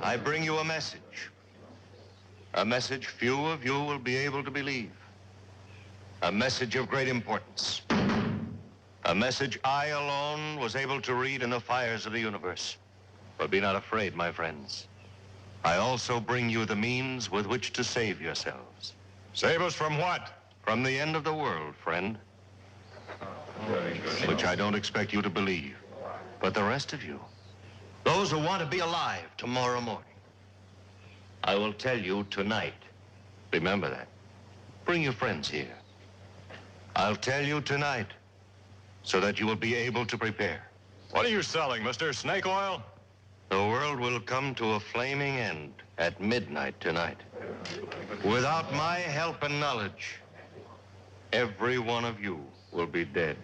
I bring you a message. A message few of you will be able to believe. A message of great importance. A message I alone was able to read in the fires of the universe. But be not afraid, my friends. I also bring you the means with which to save yourselves. Save us from what? From the end of the world, friend. Which I don't expect you to believe. But the rest of you, those who want to be alive tomorrow morning, I will tell you tonight. Remember that. Bring your friends here. I'll tell you tonight so that you will be able to prepare. What are you selling, mister? Snake oil? The world will come to a flaming end at midnight tonight. Without my help and knowledge, every one of you will be dead.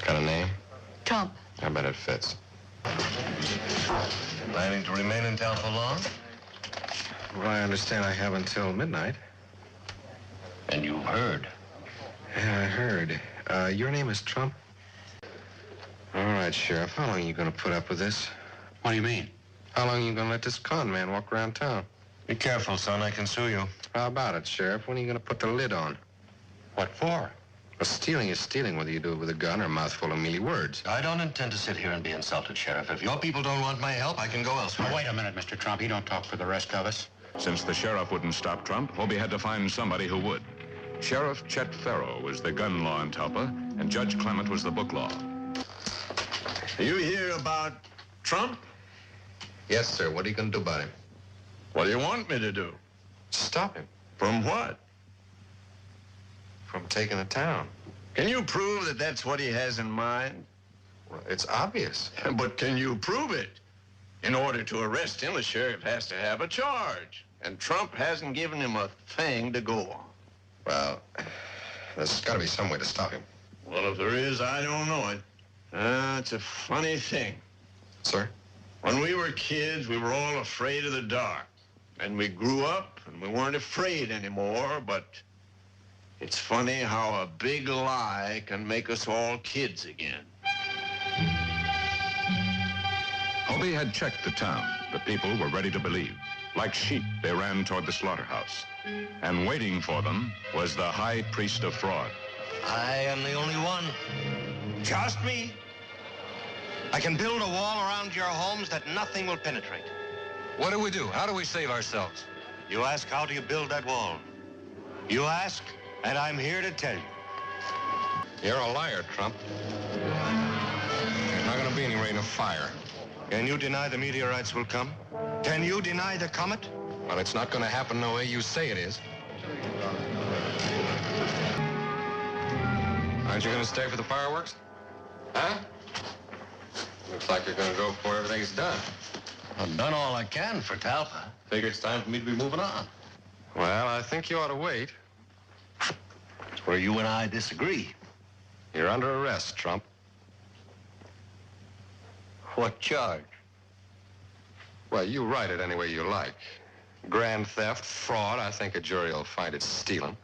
Got a name? Trump. I bet it fits. Planning to remain in town for long? Well, I understand I have until midnight. And you've heard. Yeah, I heard. Your name is Trump? All right, Sheriff. How long are you going to put up with this? What do you mean? How long are you going to let this con man walk around town? Be careful, son. I can sue you. How about it, Sheriff? When are you going to put the lid on? What for? Well, stealing is stealing, whether you do it with a gun or a mouthful of mealy words. I don't intend to sit here and be insulted, Sheriff. If your people don't want my help, I can go elsewhere. Now, wait a minute, Mr. Trump. He don't talk for the rest of us. Since the sheriff wouldn't stop Trump, Hobie had to find somebody who would. Sheriff Chet Farrow was the gun law in Talpa, and Judge Clement was the book law. You hear about Trump? Yes, sir. What are you going to do about him? What do you want me to do? Stop him From what? from taking the town. Can you prove that that's what he has in mind? Well, it's obvious. But can you prove it? In order to arrest him, the sheriff has to have a charge. And Trump hasn't given him a thing to go on. Well, there's got to be some way to stop him. Well, if there is, I don't know it. It's a funny thing. Sir? When we were kids, we were all afraid of the dark. And we grew up, and we weren't afraid anymore, but it's funny how a big lie can make us all kids again. Hobie had checked the town. The people were ready to believe. Like sheep, they ran toward the slaughterhouse. And waiting for them was the high priest of fraud. I am the only one. Just me. I can build a wall around your homes that nothing will penetrate. What do we do? How do we save ourselves? You ask, how do you build that wall? You ask, and I'm here to tell you. You're a liar, Trump. There's not going to be any rain of fire. Can you deny the meteorites will come? Can you deny the comet? Well, it's not going to happen the way you say it is. Aren't you going to stay for the fireworks? Huh? Looks like you're going to go before everything's done. I've done all I can for Talpa. Figure it's time for me to be moving on. Well, I think you ought to wait. It's where you and I disagree. You're under arrest, Trump. What charge? Well, you write it any way you like. Grand theft, fraud, I think a jury will find it stealing.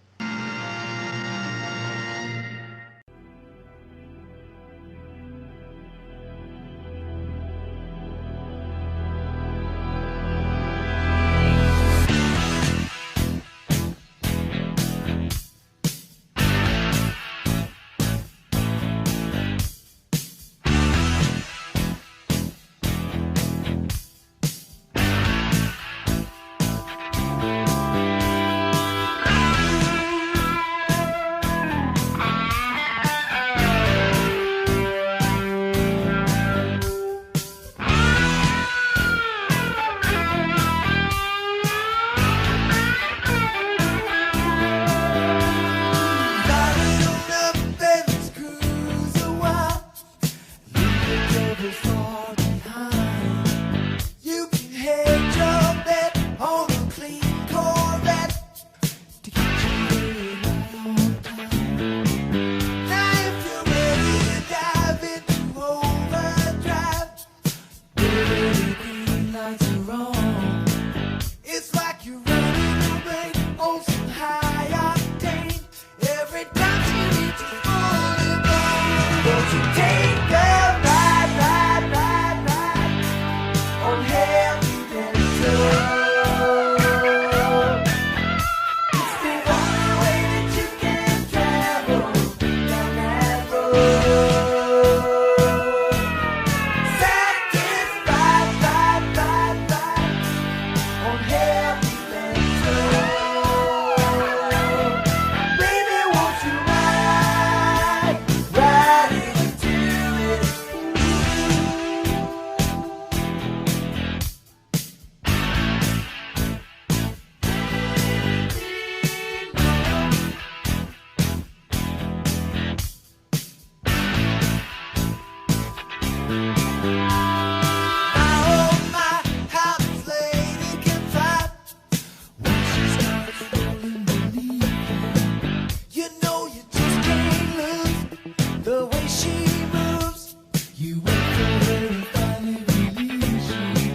The way she moves, you wait for her to finally release you.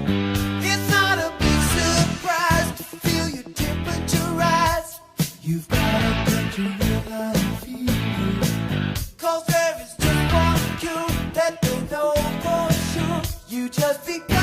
It's not a big surprise to feel your temperature rise. You've got to get your real life fever. 'Cause there is just one cure that they know for sure. You just become